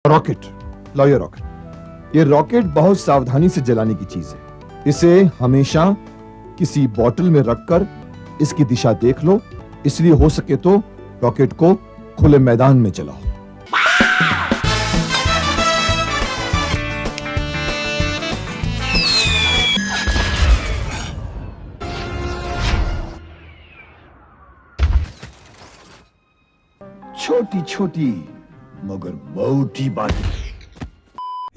Rocket, law rocket. ये rocket बहुत सावधानी से जलाने की चीज है। इसे हमेशा किसी बोतल में रखकर इसकी दिशा देख लो, इसलिए हो सके तो रॉकेट को खुले मैदान में जलाओ। छोटी छोटी मगर मोटी बातें।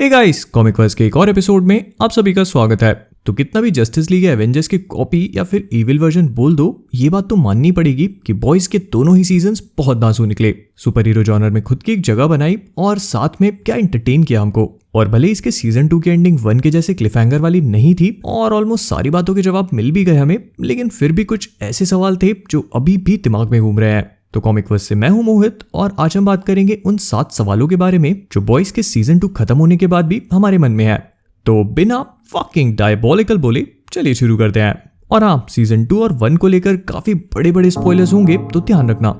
हे गाइस, कॉमिक वर्स के एक और एपिसोड में आप सभी का स्वागत है। तो कितना भी जस्टिस लीग या एवेंजर्स की कॉपी या फिर इविल वर्जन बोल दो, ये बात तो माननी पड़ेगी कि बॉयज के दोनों ही सीजन्स बहुत नासू निकले। सुपर हीरो जॉनर में खुद की एक जगह बनाई और साथ में क्या एंटरटेन किया हमको। और भले इसके सीजन 2 की एंडिंग 1 के जैसे क्लिफहैंगर वाली नहीं थी और ऑलमोस्ट सारी बातों के जवाब मिल भी गए हमें, लेकिन फिर भी कुछ ऐसे सवाल थे जो अभी भी दिमाग में घूम रहे हैं। तो कॉमिक वर्स से मैं हूं मोहित और आज हम बात करेंगे उन 7 सवालों के बारे में जो बॉयज के सीजन 2 खत्म होने के बाद भी हमारे मन में है। तो बिना फकिंग डायबॉलिकल बोले चलिए शुरू करते हैं। और हाँ, सीजन 2 और 1 को लेकर काफी बड़े बड़े स्पॉयलर्स होंगे, तो ध्यान रखना।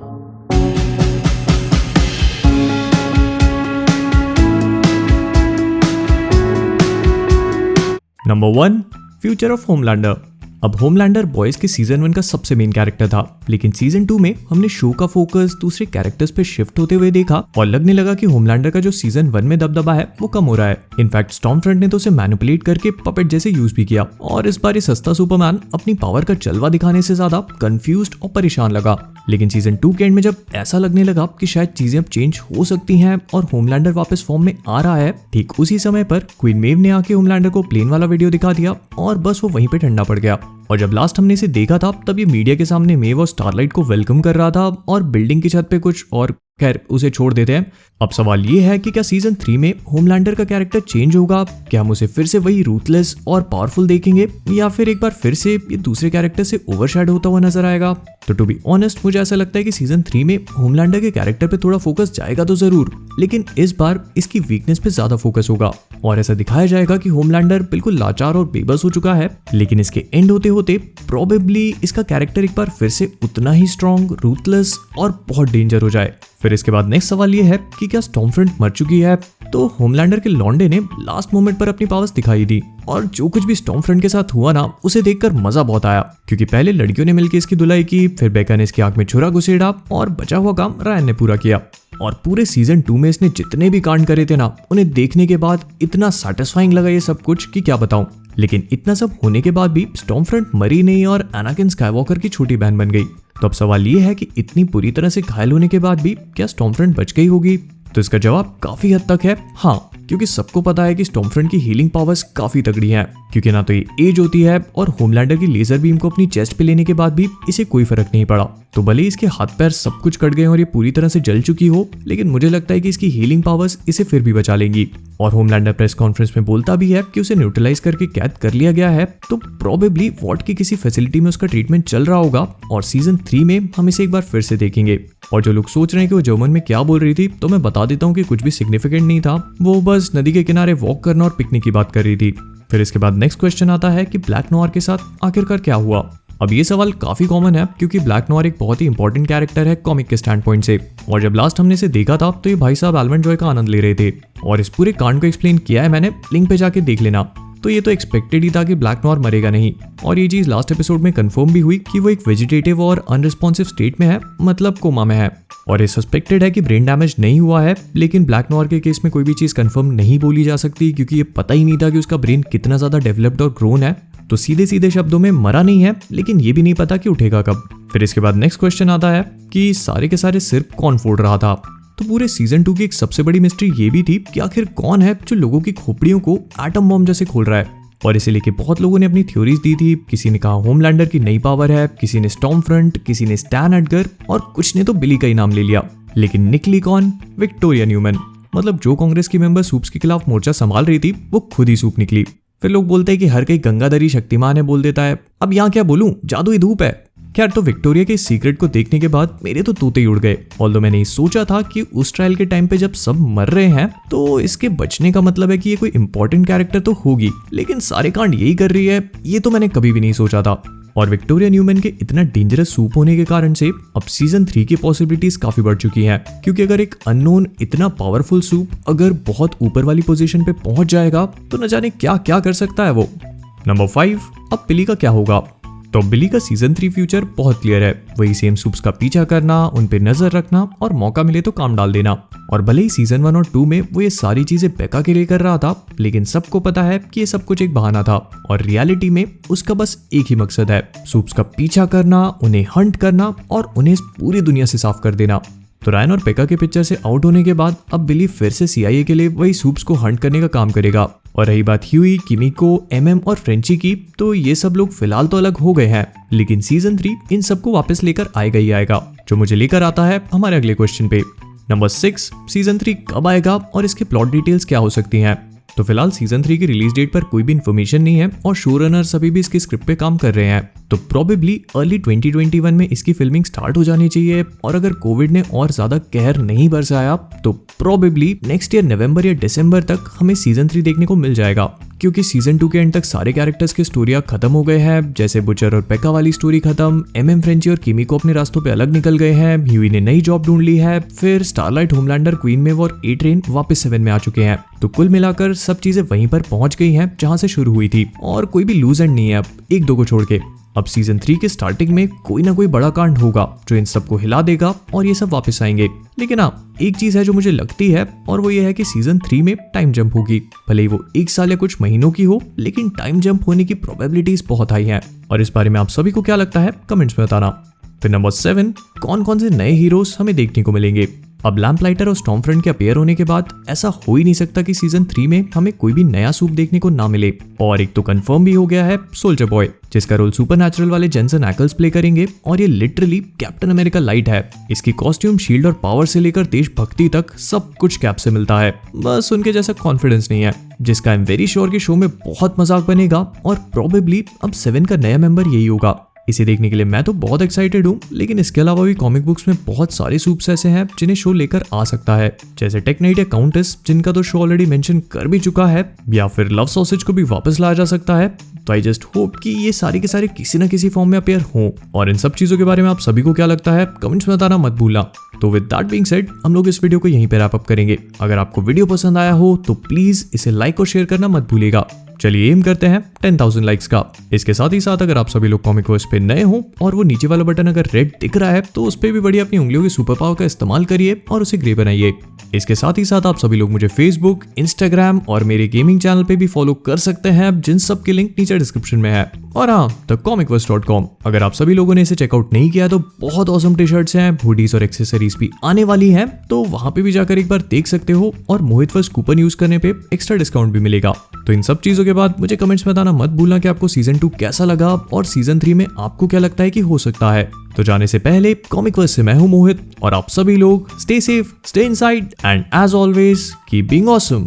Number 1, future of Homelander. अब होमलैंडर बॉयज के सीजन 1 का सबसे मेन कैरेक्टर था, लेकिन सीजन 2 में हमने शो का फोकस दूसरे कैरेक्टर्स पे शिफ्ट होते हुए देखा और लगने लगा कि होमलैंडर का जो सीजन 1 में दबदबा है वो कम हो रहा है। इनफैक्ट स्टॉर्मफ्रंट ने तो उसे मैनिपुलेट करके पपेट जैसे यूज भी किया और इस बार ये सस्ता सुपरमैन अपनी पावर का जलवा दिखाने से ज्यादा कंफ्यूज्ड और परेशान लगा। लेकिन सीजन 2 के एंड में जब ऐसा लगने लगा कि शायद चीजें अब चेंज हो सकती हैं और होमलैंडर वापस फॉर्म में आ रहा है, ठीक उसी समय पर क्वीन मेव ने आके होमलैंडर को प्लेन वाला वीडियो दिखा दिया और बस वो वहीं पे ठंडा पड़ गया। और जब लास्ट हमने इसे देखा था तब ये मीडिया के सामने मेव और स्टारलाइट को वेलकम कर रहा था और बिल्डिंग की छत पे कुछ और, खैर उसे छोड़ देते हैं। अब सवाल ये है कि क्या सीजन 3 में होमलैंडर का कैरेक्टर चेंज होगा? क्या हम उसे फिर से वही रूथलेस और पावरफुल देखेंगे या फिर एक बार फिर से ये दूसरे कैरेक्टर से ओवरशैडो होता हुआ नजर आएगा? तो टू बी ऑनेस्ट मुझे ऐसा लगता है कि सीजन 3 में होमलैंडर के कैरेक्टर पे थोड़ा फोकस जाएगा तो जरूर, लेकिन इस बार इसकी वीकनेस पे ज्यादा फोकस होगा और ऐसा दिखाया जाएगा कि होमलैंडर बिल्कुल लाचार और बेबस हो चुका है, लेकिन इसके एंड होते होते प्रोबेबली इसका कैरेक्टर एक बार फिर से उतना ही स्ट्रॉन्ग, रूथलेस और बहुत डेंजर हो जाए। फिर इसके बाद नेक्स्ट सवाल ये है कि क्या स्टॉर्मफ्रंट मर चुकी है? तो होमलैंडर के लॉन्डे ने लास्ट मोमेंट पर अपनी पावर्स दिखाई दी और जो कुछ भी स्टॉर्मफ्रंट के साथ हुआ ना, उसे देखकर मजा बहुत आया, क्योंकि पहले लड़कियों ने मिलकर इसकी धुलाई की, फिर बेका ने इसकी आंख में छुरा घुसेड़ा और बचा हुआ काम रायन ने पूरा किया। और पूरे सीजन 2 में इसने जितने भी कांड करे थे ना, उन्हें देखने के बाद इतना सैटिस्फाइंग लगा ये सब कुछ कि क्या बताऊं। लेकिन इतना सब होने के बाद भी स्टॉर्मफ्रंट मरी नहीं और एनाकिन स्काईवॉकर की छोटी बहन बन गई। तो अब सवाल ये है कि इतनी बुरी तरह से घायल होने के बाद भी क्या स्टॉर्मफ्रंट बच गई होगी? तो इसका जवाब काफी हद तक है हाँ, क्योंकि सबको पता है कि स्टॉर्मफ्रंट की हीलिंग पावर्स काफी तगड़ी हैं, क्योंकि ना तो ये एज होती है और होमलैंडर की लेजर बीम को अपनी चेस्ट पे लेने के बाद भी इसे कोई फर्क नहीं पड़ा। तो भले इसके हाथ पैर सब कुछ कट गए और ये पूरी तरह से जल चुकी हो, लेकिन मुझे लगता है कि इसकी हीलिंग पावर्स इसे फिर भी बचा लेंगी। और होमलैंडर प्रेस कॉन्फ्रेंस में बोलता भी है कि उसे न्यूट्रलाइज करके कैद कर लिया गया है, तो प्रोबेबली वॉर्ड की किसी फैसिलिटी में उसका ट्रीटमेंट चल रहा होगा और सीजन 3 में हम इसे एक बार फिर से देखेंगे। और जो लोग सोच रहे हैं कि वो जर्मन में क्या बोल रही थी, तो मैं बता देता हूँ कि कुछ भी सिग्निफिकेंट नहीं था, वो बस नदी के किनारे वॉक करना और पिकनिक की बात कर रही थी। फिर इसके बाद नेक्स्ट क्वेश्चन आता है कि ब्लैक नोयर के साथ आखिरकार क्या हुआ? अब ये सवाल काफी कॉमन है, क्योंकि ब्लैक नोयर एक बहुत ही इंपॉर्टेंट कैरेक्टर है कॉमिक के स्टैंड पॉइंट से। और जब लास्ट हमने इसे देखा था तो ये भाई साहब एल्मंड जॉय का आनंद ले रहे थे और इस पूरे कांड को एक्सप्लेन किया है मैंने, लिंक पे जाके देख लेना। तो ये तो एक्सपेक्टेड ही था कि ब्लैक नोयर मरेगा नहीं, और ये चीज लास्ट एपिसोड में कंफर्म भी हुई कि वो एक वेजिटेटिव और अनरिस्पॉन्सिव स्टेट में है, मतलब कोमा में है। और ये सस्पेक्टेड है कि ब्रेन डैमेज नहीं हुआ है, लेकिन ब्लैक नोयर के केस में कोई भी चीज कंफर्म नहीं बोली जा सकती, क्योंकि ये पता ही नहीं था कि उसका ब्रेन कितना ज्यादा डेवलप्ड और ग्रोन है। तो सीधे सीधे शब्दों में मरा नहीं है, लेकिन ये भी नहीं पता कि उठेगा कब। फिर इसके बाद नेक्स्ट क्वेश्चन आता है कि सारे के सारे सिर कौन फोड़ रहा था? तो पूरे सीजन 2 की एक सबसे बड़ी मिस्ट्री ये भी थी कि आखिर कौन है जो लोगों की खोपड़ियों को एटम बॉम्ब जैसे खोल रहा है। और इसे लेके बहुत लोगों ने अपनी थ्योरीज दी थी। किसी ने कहा होमलैंडर की नई पावर है, किसी ने स्टॉर्मफ्रंट, किसी ने स्टैन एडगर और कुछ ने तो बिली का ही नाम ले लिया। लेकिन निकली कौन? Victoria Newman. मतलब जो कांग्रेस की मेंबर सूप्स के खिलाफ मोर्चा संभाल रही थी, वो खुद ही सूप निकली। फिर लोग बोलते हैं कि हर कहीं गंगाधरी शक्तिमान है बोल देता है। अब यहाँ क्या बोलूं, जादुई धूप है। खैर, तो विक्टोरिया के सीक्रेट को देखने के बाद मेरे तो तोते ही उड़ गए। ऑल्दो मैंने ये सोचा था कि उस ट्रायल के टाइम पे जब सब मर रहे हैं तो इसके बचने का मतलब है कि ये कोई इंपॉर्टेंट कैरेक्टर तो होगी, लेकिन सारे कांड यही कर रही है, ये तो मैंने कभी भी नहीं सोचा था। और विक्टोरिया न्यूमैन के इतना डेंजरस सूप होने के कारण से अब सीजन 3 की पॉसिबिलिटीज काफी बढ़ चुकी हैं, क्योंकि अगर एक अननोन इतना पावरफुल सूप अगर बहुत ऊपर वाली पोजीशन पे पहुंच जाएगा तो न जाने क्या क्या कर सकता है वो। नंबर 5, अब बिली का क्या होगा? तो बिली का सीजन 3 फ्यूचर बहुत क्लियर है, वही सेम सूप्स का पीछा करना, उन पे नजर रखना और मौका मिले तो काम डाल देना। और भले ही सीजन 1 और 2 में वो ये सारी चीजें बेका के लिए कर रहा था, लेकिन सबको पता है कि ये सब कुछ एक बहाना था और रियलिटी में उसका बस एक ही मकसद है, सूप्स का पीछा करना, उन्हें हंट करना और उन्हें इस पूरी दुनिया से साफ कर देना। तो रायन और पेका के पिक्चर से आउट होने के बाद अब बिली फिर से CIA के लिए वही सूप्स को हंट करने का काम करेगा। और रही बात ह्यूई, किमिको, MM और फ्रेंची की, तो ये सब लोग फिलहाल तो अलग हो गए हैं, लेकिन सीजन 3 इन सबको वापस लेकर आएगा ही आएगा, जो मुझे लेकर आता है हमारे अगले क्वेश्चन पे। नंबर 6, सीजन 3 कब आएगा और इसके प्लॉट डिटेल्स क्या हो सकती हैं? तो फिलहाल सीजन 3 की रिलीज डेट पर कोई भी इन्फॉर्मेशन नहीं है और शो रनर्स अभी भी इसकी स्क्रिप्ट पे काम कर रहे हैं, तो प्रोबेबली अर्ली 2021 में इसकी फिल्मिंग स्टार्ट हो जानी चाहिए। और अगर कोविड ने और ज्यादा कहर नहीं बरसाया तो प्रोबेबली नेक्स्ट ईयर नवंबर या दिसंबर तक हमें सीजन 3 देखने को मिल जाएगा, क्योंकि सीजन 2 के एंड तक सारे कैरेक्टर्स की स्टोरियां खत्म हो गए हैं। जैसे बुचर और पेका वाली स्टोरी खत्म, MM, फ्रेंची और किमिको अपने रास्तों पे अलग निकल गए हैं, ह्यूई ने नई जॉब ढूंढ ली है, फिर स्टारलाइट, होमलैंडर, क्वीन मेव और A-Train वापस 7 में आ चुके हैं। तो कुल मिलाकर सब चीजें वहीं पर पहुंच गई हैं जहां से शुरू हुई थी और कोई भी लूज एंड नहीं है अब, 1-2 को छोड़ के। अब सीजन 3 के स्टार्टिंग में कोई ना कोई बड़ा कांड होगा जो इन सबको हिला देगा और ये सब वापस आएंगे। लेकिन हाँ, एक चीज है जो मुझे लगती है और वो ये है कि सीजन 3 में टाइम जंप होगी, भले ही वो 1 साल या कुछ महीनों की हो, लेकिन टाइम जंप होने की प्रोबेबिलिटीज बहुत हाई है। और इस बारे में आप सभी को क्या लगता है कमेंट्स में बताना। फिर नंबर 7, कौन कौन से नए हीरोज हमें देखने को मिलेंगे? अब लैम्पलाइटर और स्टॉर्मफ्रंट के अपीयर होने के बाद ऐसा हो ही नहीं सकता कि सीजन 3 में हमें कोई भी नया सूप देखने को ना मिले। और एक तो कंफर्म भी हो गया है, सोल्जर बॉय, जिसका रोल सुपरनैचुरल वाले जेंसन एक्ल्स प्ले करेंगे और ये लिटरली कैप्टन अमेरिका लाइट है। इसकी कॉस्ट्यूम, शील्ड और पावर से लेकर देशभक्ति तक सब कुछ कैप से मिलता है, बस उनके जैसा कॉन्फिडेंस नहीं है, जिसका आई एम वेरी श्योर कि शो में बहुत मजाक बनेगा और प्रोबेबली अब 7 का नया मेंबर यही होगा। इसे देखने के लिए मैं तो बहुत एक्साइटेड हूँ, लेकिन इसके अलावा भी कॉमिक बुक्स में बहुत सारे सूप्स ऐसे हैं जिन्हें शो लेकर आ सकता है, जैसे टेक नाइट या काउंटेस, जिनका तो शो ऑलरेडी मेंशन कर भी चुका है, या फिर लव सॉसेज को भी वापस लाया जा सकता है। तो आई जस्ट होप कि ये सारे के सारे किसी ना किसी फॉर्म में अपीयर हों। और इन सब चीजों के बारे में आप सभी को क्या लगता है कमेंट्स में बताना मत भूलना। तो विद दैट बीइंग सेड, हम लोग इस वीडियो को यहीं पे रैप अप करेंगे। अगर आपको वीडियो पसंद आया हो तो प्लीज इसे लाइक और शेयर करना मत भूलिएगा। चलिए एम करते हैं 10,000 लाइक्स का। इसके साथ ही साथ अगर आप सभी लोग कॉमिक वर्स पे नए हो और वो नीचे वाला बटन अगर रेड दिख रहा है तो उस पे भी बढ़िया अपनी उंगलियों के सुपर पावर का इस्तेमाल करिए और उसे ग्रे बनाइए। इसके साथ ही साथ आप सभी लोग मुझे फेसबुक, इंस्टाग्राम और मेरे गेमिंग चैनल पे भी फॉलो कर सकते हैं, जिन सब के लिंक नीचे डिस्क्रिप्शन में है। और हाँ, thecomicverse.com, अगर आप सभी लोगों ने इसे चेकआउट नहीं किया तो बहुत ऑसम टी शर्ट्स हैं, हुडीज और एक्सेसरीज भी आने वाली हैं, तो वहां पे भी जाकर एक बार देख सकते हो और मोहित वर्स कूपन यूज करने पे एक्स्ट्रा डिस्काउंट भी मिलेगा। तो इन सब चीजों के बाद मुझे कमेंट्स में बताना मत भूलना कि आपको सीजन 2 कैसा लगा और सीजन 3 में आपको क्या लगता है कि हो सकता है। तो जाने से पहले कॉमिक वर्स से मैं हूं मोहित और आप सभी लोग stay safe, stay inside and as always keep being awesome.